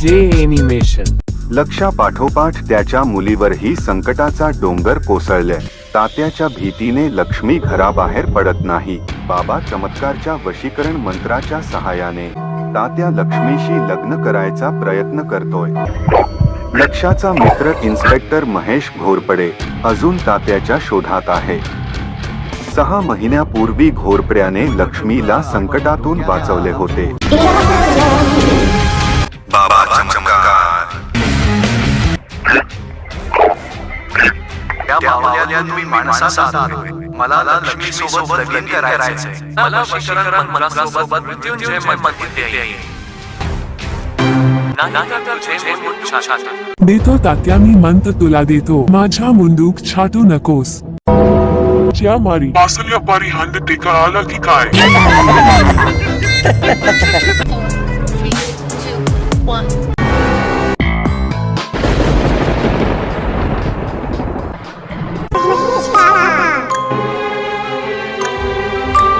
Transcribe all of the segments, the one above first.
जे एनिमेशन. लक्षा पाठोपाठ त्याच्या मुलीवरही संकटाचा डोंगर कोसळले. तात्याच्या भीतीने लक्ष्मी घराबाहेर पडत नाही. बाबा चमत्कारच्या वशीकरण मंत्राच्या सहाय्याने तात्या लक्ष्मीशी लग्न करायचा प्रयत्न करतोय. लक्षाचा मित्र इन्स्पेक्टर महेश घोरपडे अजून तात्याच्या शोधात आहे. 6 महिन्यापूर्वी घोरपड्याने लक्ष्मीला संकटातून वाचवले होते. बाबा चमत्कार. या मावल्यात तुम्ही माणसाचा आधार. मला लक्ष्मी सोबत लग्न करायचंय. मला वशीकरण मंत्रासोबत मृत्युंजय मंत्र येईल. देतो तात्या, मी मंत्र तुला देतो. माझ्या मुंडूक छाटू नकोस. ज्या मारी असल्या पारी हंड टेका आला की काय.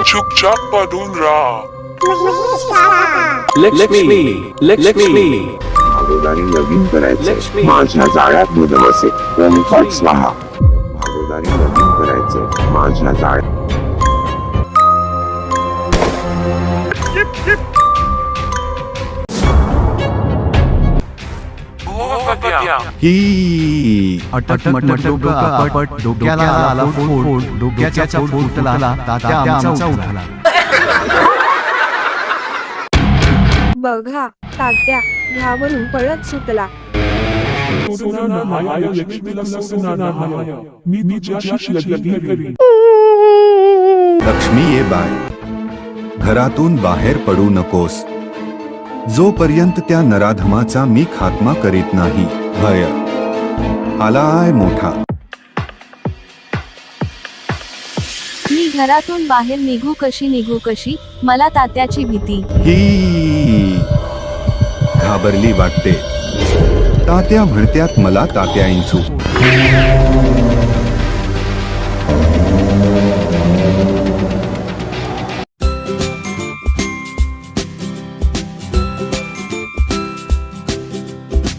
चुपचाप पडून राहा. लक्ष्मी लक्ष्मी भागोदारी लगीन करायचे. माझ्या जाळ्यात दूध बसे. ओम तत् स्वाहा. भागोदारी लगीन करायचे. माझ्या जाळ्यात. ही अटक डोकं आपट. डोक्याला आला फोड. डोक्याचा फोड फुटला. तात्या आमचा उठला. बघा, तात्या घाबरून पळत सुटला. लक्ष्मी ये बाय, घरातून बाहेर पडू नकोस. जोपर्यंत त्या नराधमाचा मी खात्मा करीत नाही. भय आलाय मोठा. मी घरातून बाहेर निघू कशी. मला तात्याची भीती. ही घाबरली वाटते. तात्या म्हणत्यात मला तात्या इंचू.